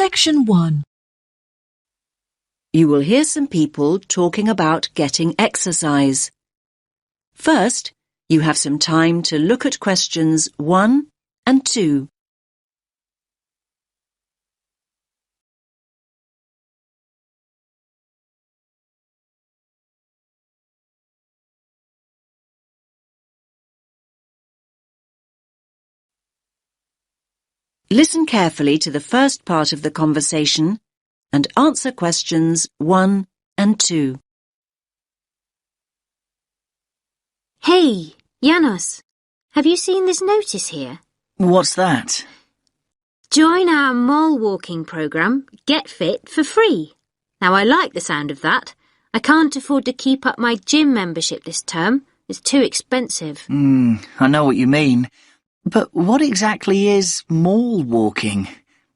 Section 1. You will hear some people talking about getting exercise. First, you have some time to look at questions 1 and 2. Listen carefully to the first part of the conversation and answer questions 1 and 2. Hey, Janos, have you seen this notice here? What's that? Join our mole walking program, Get Fit for free. Now, I like the sound of that. I can't afford to keep up my gym membership this term. It's too expensive. I know what you mean. But what exactly is mole walking?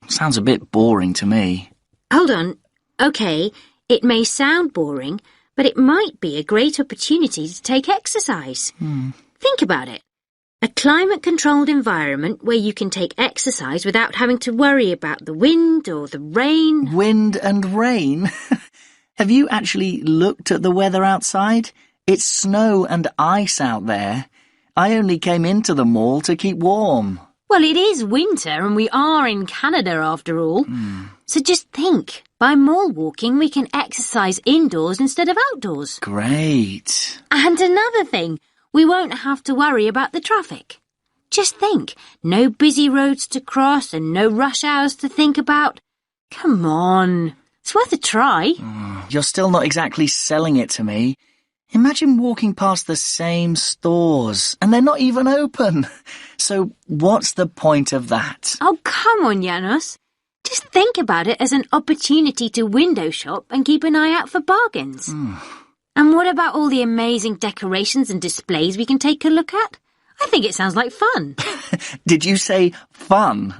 Sounds a bit boring to me. Hold on. OK, it may sound boring, but it might be a great opportunity to take exercise. Think about it. A climate-controlled environment where you can take exercise without having to worry about the wind or the rain. Wind and rain? Have you actually looked at the weather outside? It's snow and ice out there. I only came into the mall to keep warm. Well, it is winter and we are in Canada after all. So just think, by mole walking we can exercise indoors instead of outdoors. Great. And another thing, we won't have to worry about the traffic. Just think, no busy roads to cross and no rush hours to think about. Come on, it's worth a try. You're still not exactly selling it to me. Imagine walking past the same stores, and they're not even open. So what's the point of that? Oh, come on, Janos. Just think about it as an opportunity to window shop and keep an eye out for bargains. And what about all the amazing decorations and displays we can take a look at? I think it sounds like fun. Did you say fun?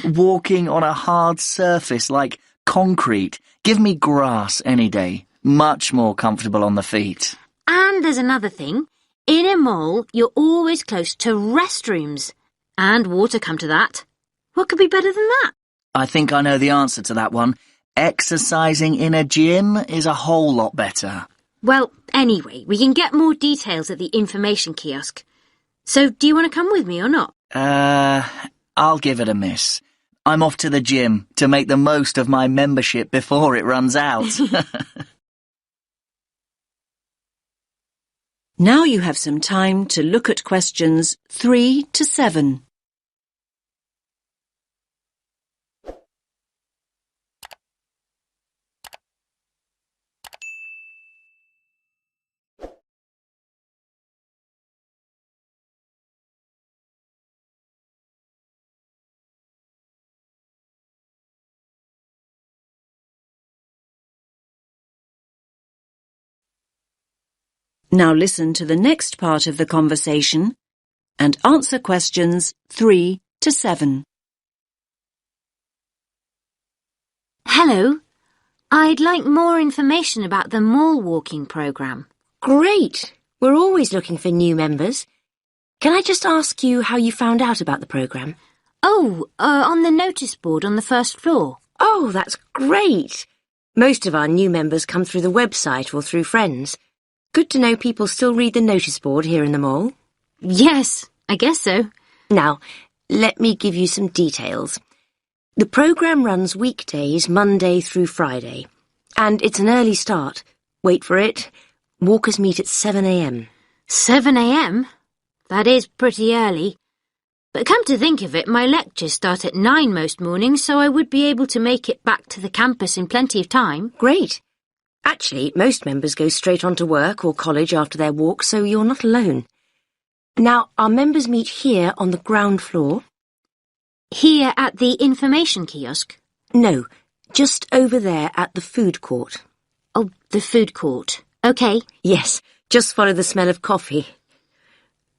Walking on a hard surface like concrete. Give me grass any day. Much more comfortable on the feet. And there's another thing. In a mall, you're always close to restrooms. And water, come to that. What could be better than that? I think I know the answer to that one. Exercising in a gym is a whole lot better. Well, anyway, we can get more details at the information kiosk. So, do you want to come with me or not? I'll give it a miss. I'm off to the gym to make the most of my membership before it runs out. Now you have some time to look at questions 3 to 7. Now listen to the next part of the conversation and answer questions 3 to 7. Hello. I'd like more information about the mall walking program. Great. We're always looking for new members. Can I just ask you how you found out about the program? On the notice board on the first floor. Oh, that's great. Most of our new members come through the website or through friends. Good to know people still read the notice board here in the mall. Yes, I guess so. Now, let me give you some details. The program runs weekdays, Monday through Friday. And it's an early start. Wait for it. Walkers meet at 7 a.m. 7 a.m? That is pretty early. But come to think of it, my lectures start at 9 most mornings, so I would be able to make it back to the campus in plenty of time. Great. Actually, most members go straight on to work or college after their walk, so you're not alone. Now, our members meet here on the ground floor. Here at the information kiosk? No, just over there at the food court. Oh, the food court. OK. Yes, just follow the smell of coffee.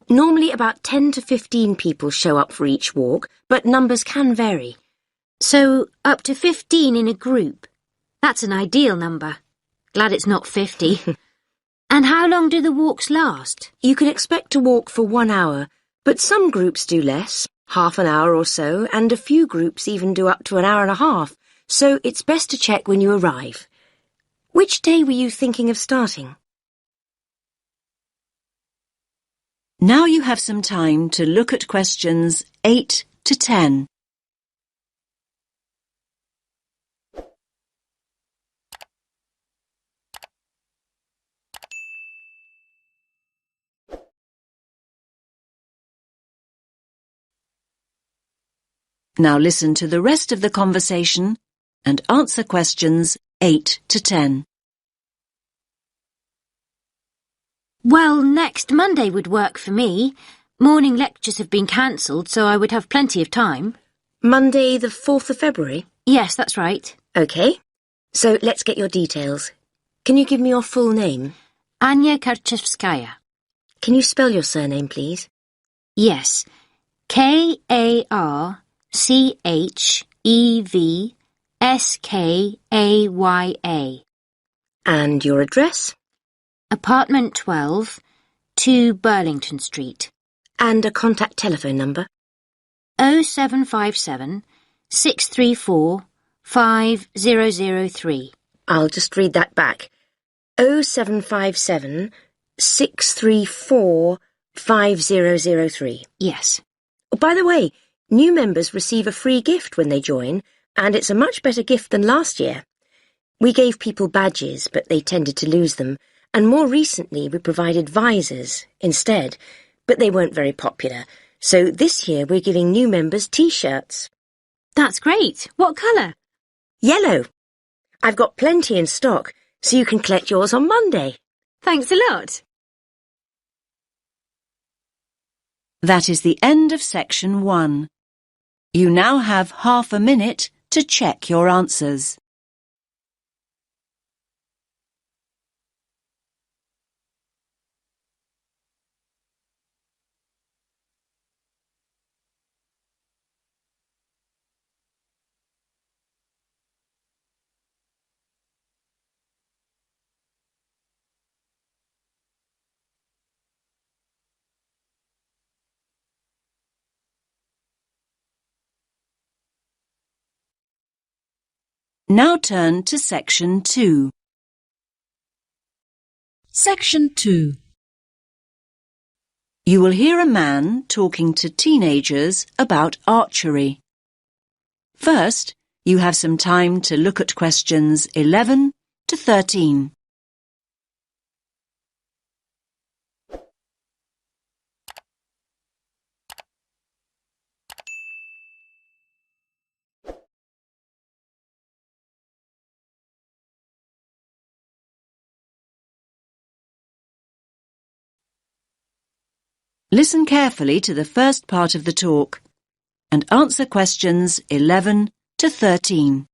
Normally about 10 to 15 people show up for each walk, but numbers can vary. So, up to 15 in a group. That's an ideal number. Glad it's not 50. And how long do the walks last? You can expect to walk for 1 hour, but some groups do less, half an hour or so, and a few groups even do up to an hour and a half, so it's best to check when you arrive. Which day were you thinking of starting? Now you have some time to look at questions 8 to 10. Now listen to the rest of the conversation and answer questions 8 to 10. Well, next Monday would work for me. Morning lectures have been cancelled, so I would have plenty of time. Monday the 4th of February? Yes, that's right. OK. So let's get your details. Can you give me your full name? Anya Karczewskaya. Can you spell your surname, please? Yes. Karczewskaya. And your address? Apartment 12, 2 Burlington Street. And a contact telephone number? 0757 634 5003. I'll just read that back. 0757 634 5003. Yes. Oh, by the way, new members receive a free gift when they join, and it's a much better gift than last year. We gave people badges, but they tended to lose them, and more recently we provided visors instead, but they weren't very popular. So this year we're giving new members T-shirts. That's great. What colour? Yellow. I've got plenty in stock, so you can collect yours on Monday. Thanks a lot. That is the end of section 1. You now have half a minute to check your answers. Now turn to section 2. Section 2. You will hear a man talking to teenagers about archery. First, you have some time to look at questions 11 to 13. Listen carefully to the first part of the talk and answer questions 11 to 13.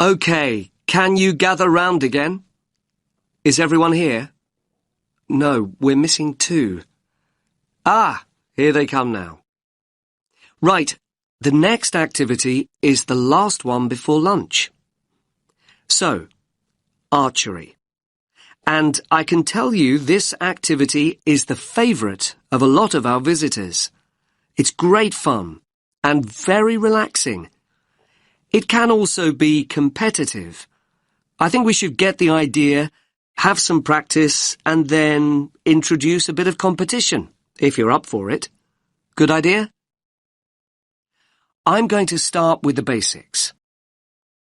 OK, can you gather round again? Is everyone here? No, we're missing 2. Ah, here they come now. Right, the next activity is the last one before lunch. So, archery. And I can tell you this activity is the favourite of a lot of our visitors. It's great fun and very relaxing. It can also be competitive. I think we should get the idea, have some practice, and then introduce a bit of competition, if you're up for it. Good idea? I'm going to start with the basics.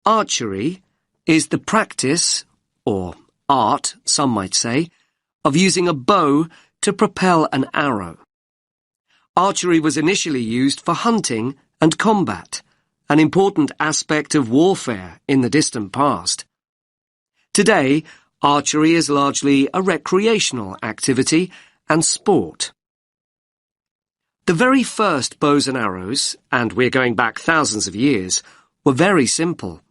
Archery is the practice, or art, some might say, of using a bow to propel an arrow. Archery was initially used for hunting and combat, an important aspect of warfare in the distant past. Today, archery is largely a recreational activity and sport. The very first bows and arrows, and we're going back thousands of years, were very simple.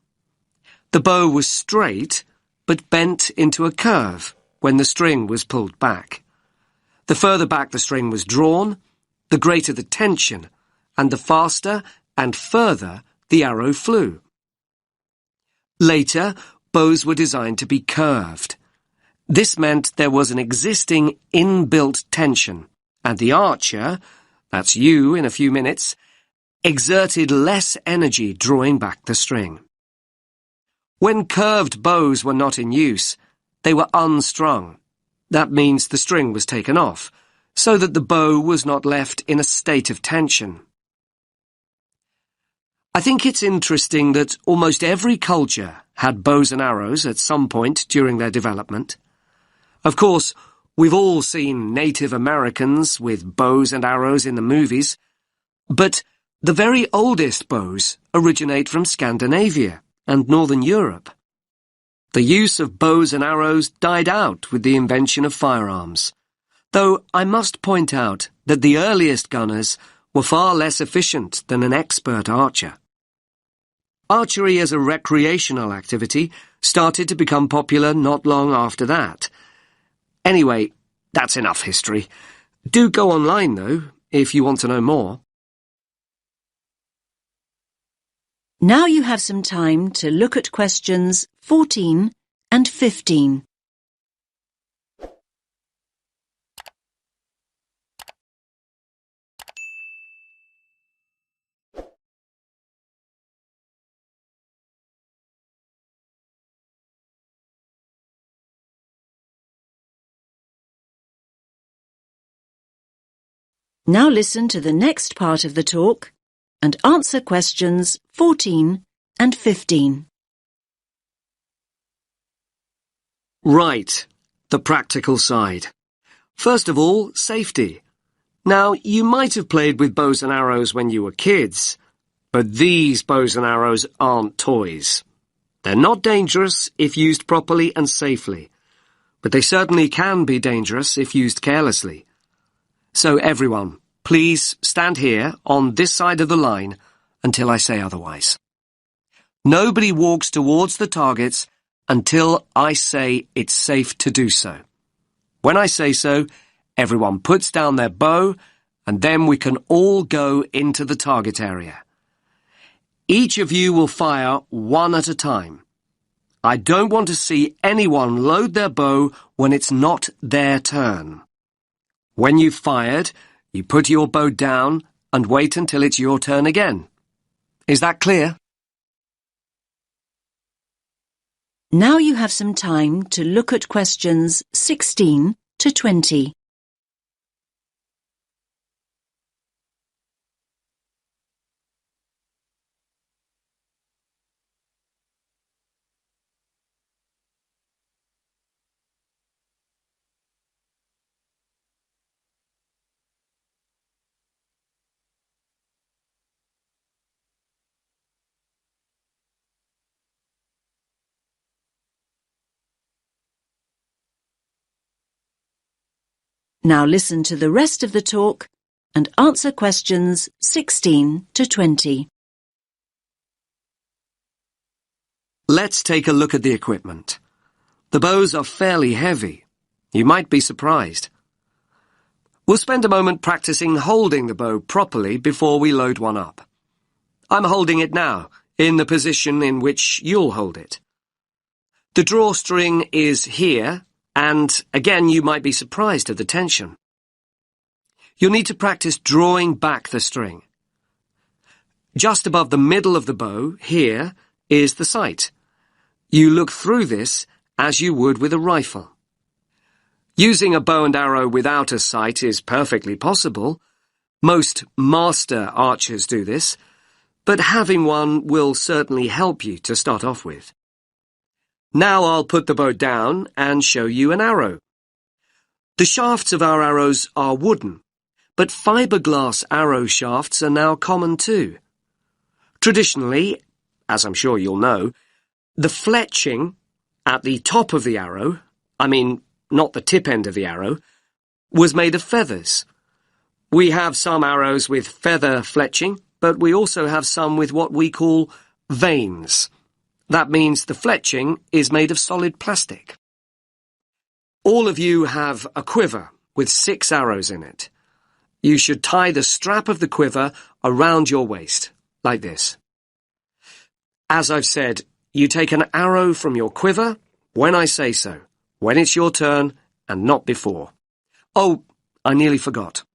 The bow was straight, but bent into a curve when the string was pulled back. The further back the string was drawn, the greater the tension, and the faster and further the arrow flew. Later, bows were designed to be curved. This meant there was an existing inbuilt tension, and the archer, that's you in a few minutes, exerted less energy drawing back the string. When curved bows were not in use, they were unstrung. That means the string was taken off, so that the bow was not left in a state of tension. I think it's interesting that almost every culture had bows and arrows at some point during their development. Of course, we've all seen Native Americans with bows and arrows in the movies, but the very oldest bows originate from Scandinavia and Northern Europe. The use of bows and arrows died out with the invention of firearms, though I must point out that the earliest gunners were far less efficient than an expert archer. Archery as a recreational activity started to become popular not long after that. Anyway, that's enough history. Do go online, though, if you want to know more. Now you have some time to look at questions 14 and 15. Now listen to the next part of the talk and answer questions 14 and 15. Right, the practical side. First of all, safety. Now, you might have played with bows and arrows when you were kids, but these bows and arrows aren't toys. They're not dangerous if used properly and safely, but they certainly can be dangerous if used carelessly. So everyone, please stand here on this side of the line until I say otherwise. Nobody walks towards the targets until I say it's safe to do so. When I say so, everyone puts down their bow and then we can all go into the target area. Each of you will fire one at a time. I don't want to see anyone load their bow when it's not their turn. When you've fired, you put your bow down and wait until it's your turn again. Is that clear? Now you have some time to look at questions 16 to 20. Now listen to the rest of the talk and answer questions 16 to 20. Let's take a look at the equipment. The bows are fairly heavy. You might be surprised. We'll spend a moment practicing holding the bow properly before we load one up. I'm holding it now, in the position in which you'll hold it. The drawstring is here, and again you might be surprised at the tension. You'll need to practice drawing back the string. Just above the middle of the bow, here, is the sight. You look through this as you would with a rifle. Using a bow and arrow without a sight is perfectly possible. Most master archers do this, but having one will certainly help you to start off with. Now I'll put the bow down and show you an arrow. The shafts of our arrows are wooden, but fiberglass arrow shafts are now common too. Traditionally, as I'm sure you'll know, the fletching at the top of the arrow, not the tip end of the arrow, was made of feathers. We have some arrows with feather fletching, but we also have some with what we call vanes. That means the fletching is made of solid plastic. All of you have a quiver with 6 arrows in it. You should tie the strap of the quiver around your waist, like this. As I've said, you take an arrow from your quiver when I say so, when it's your turn and not before. Oh, I nearly forgot.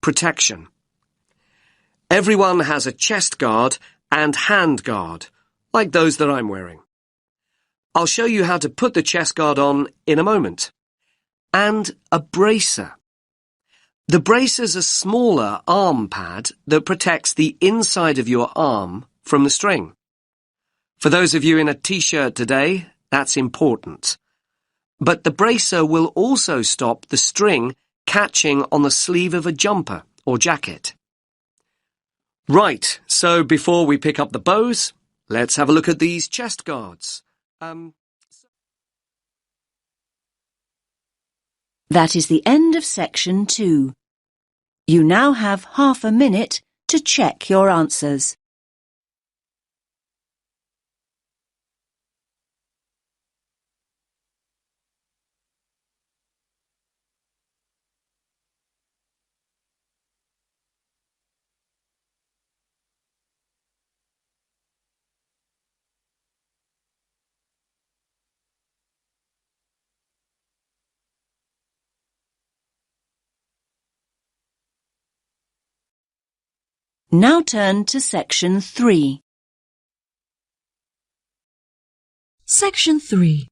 Protection. Everyone has a chest guard and hand guard, like those that I'm wearing. I'll show you how to put the chest guard on in a moment. And a bracer. The bracer's a smaller arm pad that protects the inside of your arm from the string. For those of you in a t-shirt today, that's important. But the bracer will also stop the string catching on the sleeve of a jumper or jacket. Right, so before we pick up the bows, let's have a look at these chest guards. That is the end of section 2. You now have half a minute to check your answers. Now turn to section 3. Section 3.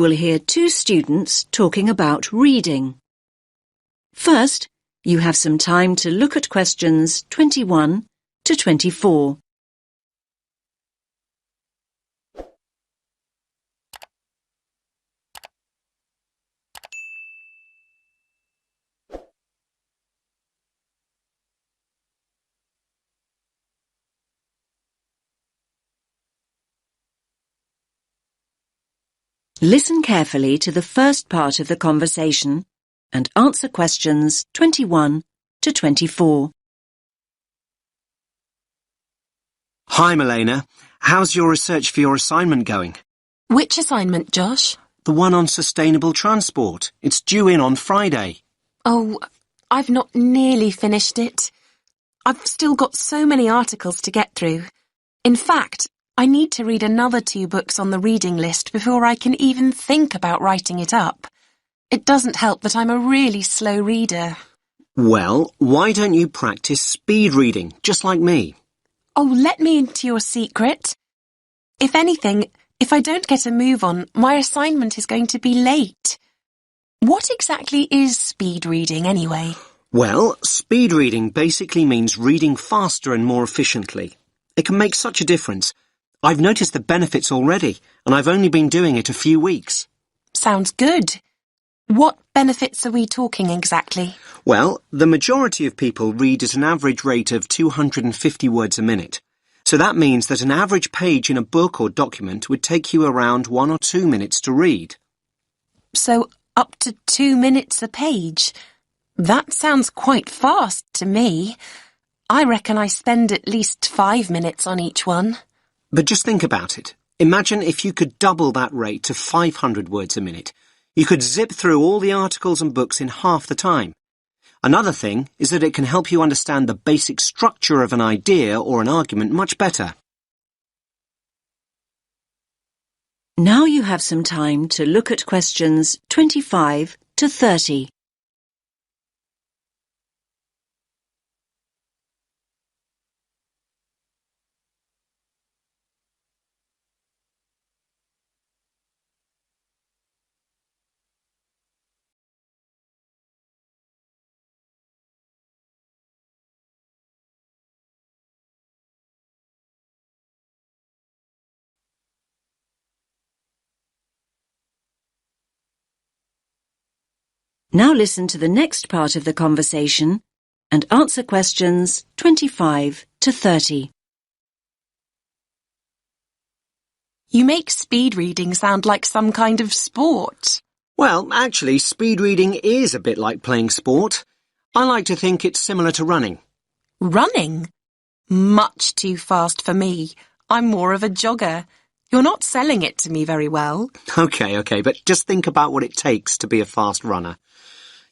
We'll hear 2 students talking about reading. First, you have some time to look at questions 21 to 24. Listen carefully to the first part of the conversation and answer questions 21 to 24. Hi, Milena. How's your research for your assignment going? Which assignment, Josh? The one on sustainable transport. It's due in on Friday. Oh, I've not nearly finished it. I've still got so many articles to get through. In fact, I need to read another 2 books on the reading list before I can even think about writing it up. It doesn't help that I'm a really slow reader. Well, why don't you practice speed reading, just like me? Oh, let me into your secret. If anything, if I don't get a move on, my assignment is going to be late. What exactly is speed reading anyway? Well, speed reading basically means reading faster and more efficiently. It can make such a difference. I've noticed the benefits already, and I've only been doing it a few weeks. Sounds good. What benefits are we talking exactly? Well, the majority of people read at an average rate of 250 words a minute. So that means that an average page in a book or document would take you around 1 or 2 minutes to read. So up to 2 minutes a page? That sounds quite fast to me. I reckon I spend at least 5 minutes on each one. But just think about it. Imagine if you could double that rate to 500 words a minute. You could zip through all the articles and books in half the time. Another thing is that it can help you understand the basic structure of an idea or an argument much better. Now you have some time to look at questions 25 to 30. Now listen to the next part of the conversation and answer questions 25 to 30. You make speed reading sound like some kind of sport. Well, actually, speed reading is a bit like playing sport. I like to think it's similar to running. Running? Much too fast for me. I'm more of a jogger. You're not selling it to me very well. Okay, but just think about what it takes to be a fast runner.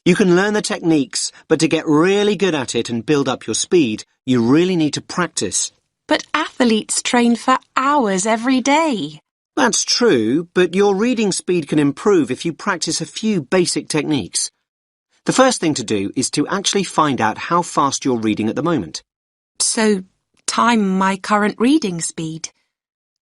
You can learn the techniques, but to get really good at it and build up your speed, you really need to practice. But athletes train for hours every day. That's true, but your reading speed can improve if you practice a few basic techniques. The first thing to do is to actually find out how fast you're reading at the moment. So, time my current reading speed.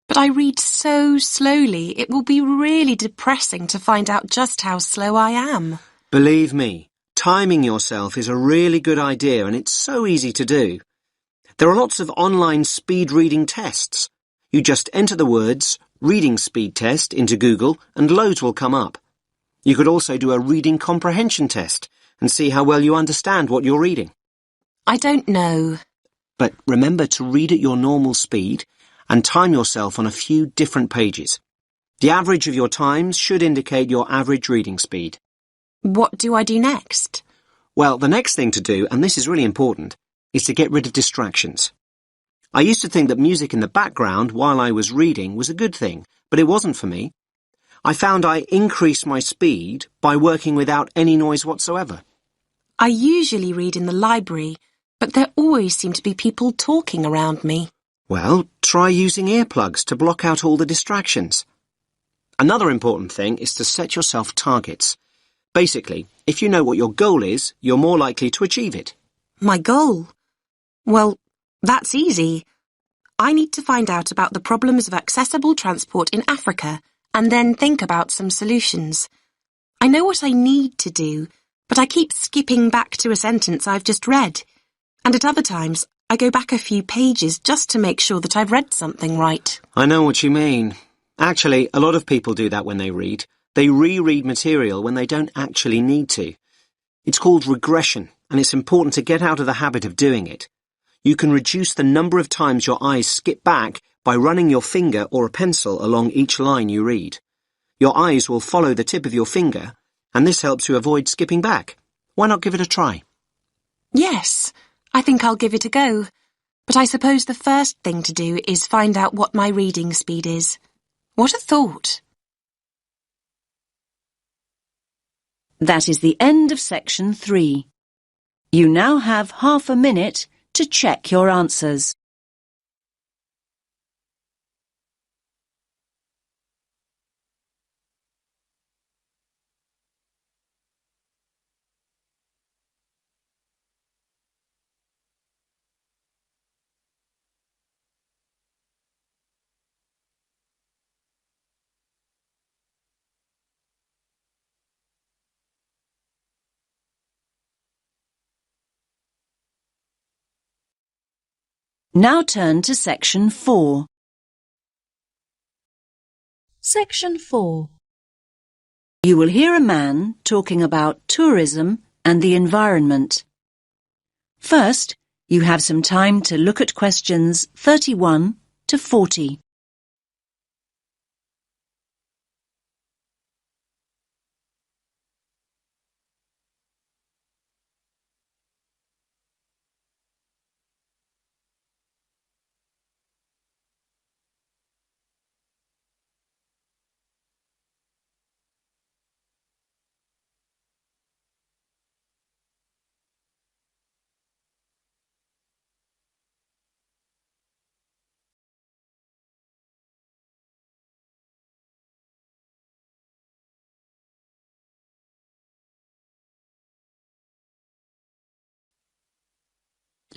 But I read so slowly, it will be really depressing to find out just how slow I am. Believe me, timing yourself is a really good idea and it's so easy to do. There are lots of online speed reading tests. You just enter the words reading speed test into Google and loads will come up. You could also do a reading comprehension test and see how well you understand what you're reading. I don't know. But remember to read at your normal speed and time yourself on a few different pages. The average of your times should indicate your average reading speed. What do I do next? Well, the next thing to do, and this is really important, is to get rid of distractions. I used to think that music in the background while I was reading was a good thing, but it wasn't for me. I found I increased my speed by working without any noise whatsoever. I usually read in the library, but there always seem to be people talking around me. Well, try using earplugs to block out all the distractions. Another important thing is to set yourself targets. Basically, if you know what your goal is, you're more likely to achieve it. My goal? Well, that's easy. I need to find out about the problems of accessible transport in Africa and then think about some solutions. I know what I need to do, but I keep skipping back to a sentence I've just read. And at other times, I go back a few pages just to make sure that I've read something right. I know what you mean. Actually, a lot of people do that when they read. They reread material when they don't actually need to. It's called regression, and it's important to get out of the habit of doing it. You can reduce the number of times your eyes skip back by running your finger or a pencil along each line you read. Your eyes will follow the tip of your finger, and this helps you avoid skipping back. Why not give it a try? Yes, I think I'll give it a go. But I suppose the first thing to do is find out what my reading speed is. What a thought! That is the end of section 3. You now have half a minute to check your answers. Now turn to section 4. Section 4. You will hear a man talking about tourism and the environment. First, you have some time to look at questions 31 to 40.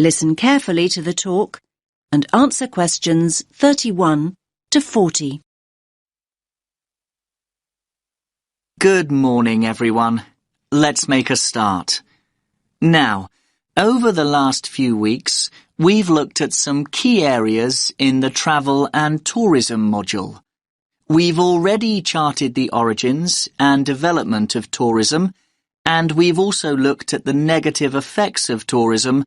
Listen carefully to the talk and answer questions 31 to 40. Good morning, everyone. Let's make a start. Now, over the last few weeks, we've looked at some key areas in the travel and tourism module. We've already charted the origins and development of tourism, and we've also looked at the negative effects of tourism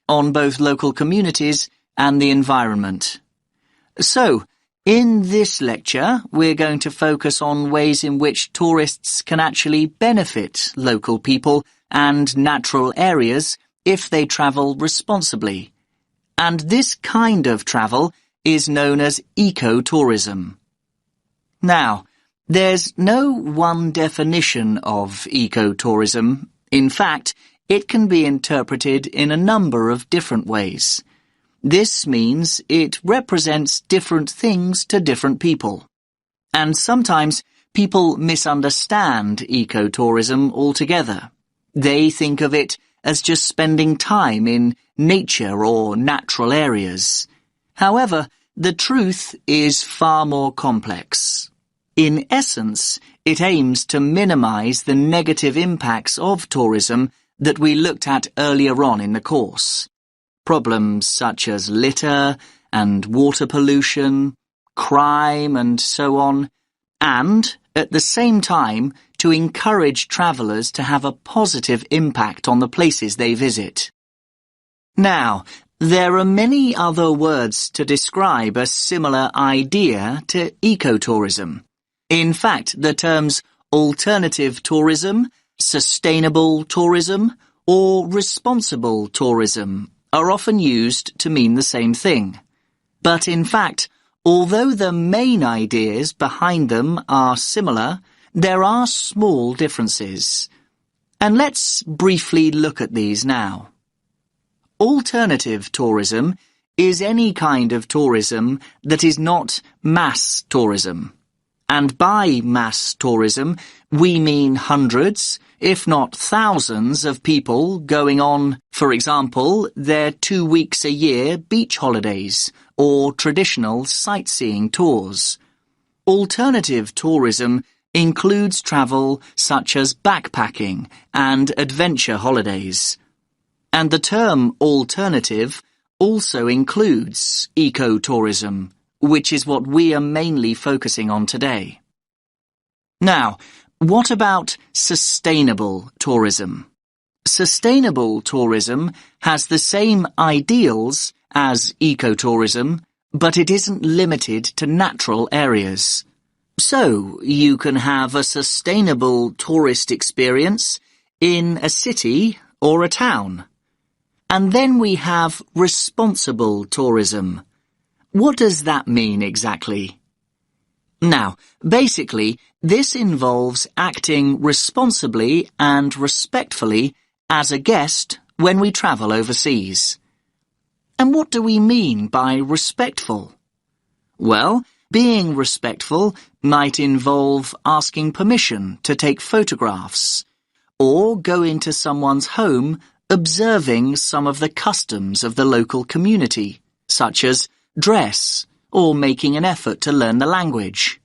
on both local communities and the environment. So, in this lecture, we're going to focus on ways in which tourists can actually benefit local people and natural areas if they travel responsibly. And this kind of travel is known as ecotourism. Now, there's no one definition of ecotourism. In fact, it can be interpreted in a number of different ways. This means it represents different things to different people. And sometimes people misunderstand ecotourism altogether. They think of it as just spending time in nature or natural areas. However, the truth is far more complex. In essence, it aims to minimize the negative impacts of tourism that we looked at earlier on in the course. Problems such as litter and water pollution, crime and so on, and, at the same time, to encourage travellers to have a positive impact on the places they visit. Now, there are many other words to describe a similar idea to ecotourism. In fact, the terms alternative tourism, sustainable tourism, or responsible tourism are often used to mean the same thing. But in fact, although the main ideas behind them are similar, there are small differences. And let's briefly look at these now. Alternative tourism is any kind of tourism that is not mass tourism. And by mass tourism, we mean hundreds, if not thousands of people going on, for example, their 2 weeks a year beach holidays or traditional sightseeing tours. Alternative tourism includes travel such as backpacking and adventure holidays. And the term alternative also includes ecotourism, which is what we are mainly focusing on today. Now, what about sustainable tourism? Sustainable tourism has the same ideals as ecotourism, but it isn't limited to natural areas. So, you can have a sustainable tourist experience in a city or a town. And then we have responsible tourism. What does that mean exactly? Now, basically, this involves acting responsibly and respectfully as a guest when we travel overseas. And what do we mean by respectful? Well, being respectful might involve asking permission to take photographs, or go into someone's home observing some of the customs of the local community, such as dress, or making an effort to learn the language.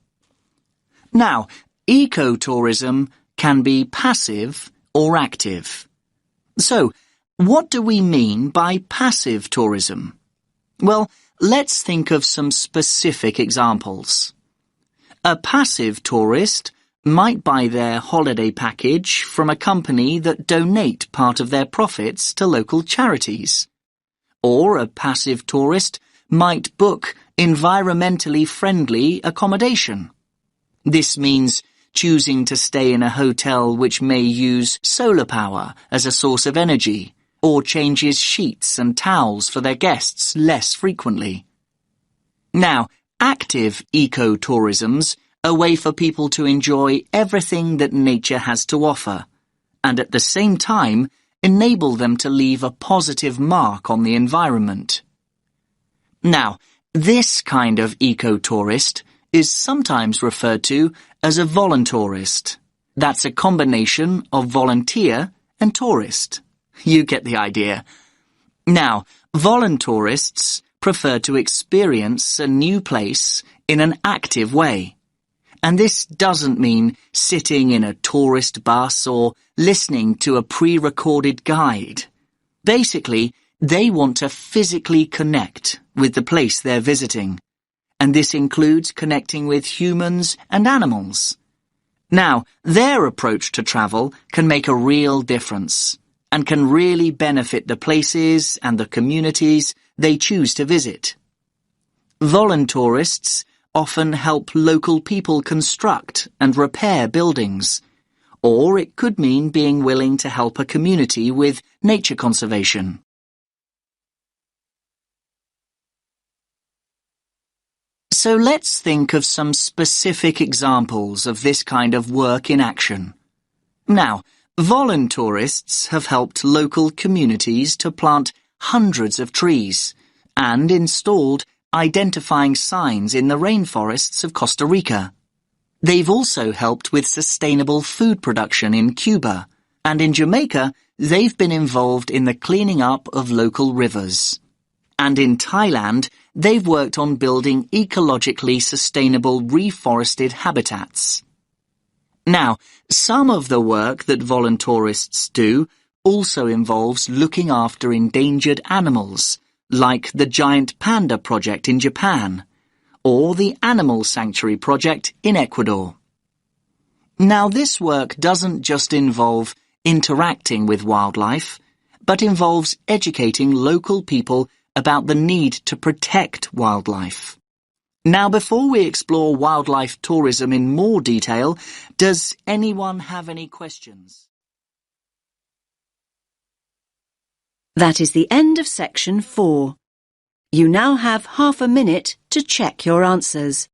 Now, ecotourism can be passive or active. So, what do we mean by passive tourism? Well, let's think of some specific examples. A passive tourist might buy their holiday package from a company that donate part of their profits to local charities. Or a passive tourist might book environmentally friendly accommodation. This means choosing to stay in a hotel which may use solar power as a source of energy, or changes sheets and towels for their guests less frequently. Now, active ecotourism's a way for people to enjoy everything that nature has to offer, and at the same time enable them to leave a positive mark on the environment. Now, this kind of ecotourist is sometimes referred to as a voluntourist. That's a combination of volunteer and tourist. You get the idea. Now, voluntourists prefer to experience a new place in an active way. And this doesn't mean sitting in a tourist bus or listening to a pre-recorded guide. Basically, they want to physically connect with the place they're visiting, and this includes connecting with humans and animals. Now, their approach to travel can make a real difference, and can really benefit the places and the communities they choose to visit. Voluntourists often help local people construct and repair buildings, or it could mean being willing to help a community with nature conservation. So let's think of some specific examples of this kind of work in action. Now, voluntourists have helped local communities to plant hundreds of trees and installed identifying signs in the rainforests of Costa Rica. They've also helped with sustainable food production in Cuba, and in Jamaica, they've been involved in the cleaning up of local rivers. And in Thailand, they've worked on building ecologically sustainable reforested habitats. Now, some of the work that voluntourists do also involves looking after endangered animals, like the Giant Panda Project in Japan, or the Animal Sanctuary Project in Ecuador. Now, this work doesn't just involve interacting with wildlife, but involves educating local people about the need to protect wildlife. Now, before we explore wildlife tourism in more detail, does anyone have any questions? That is the end of section 4. You now have half a minute to check your answers.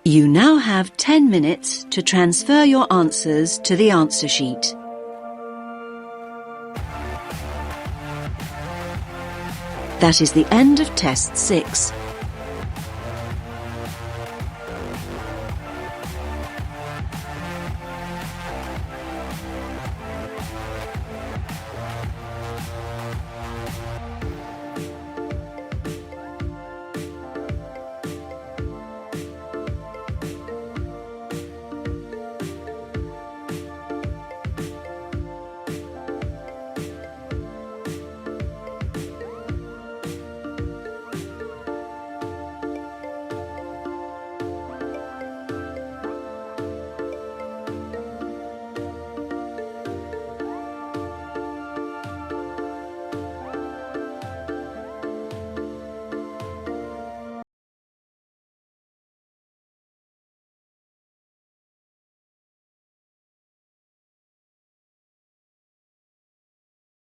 You now have 10 minutes to transfer your answers to the answer sheet. That is the end of Test 6.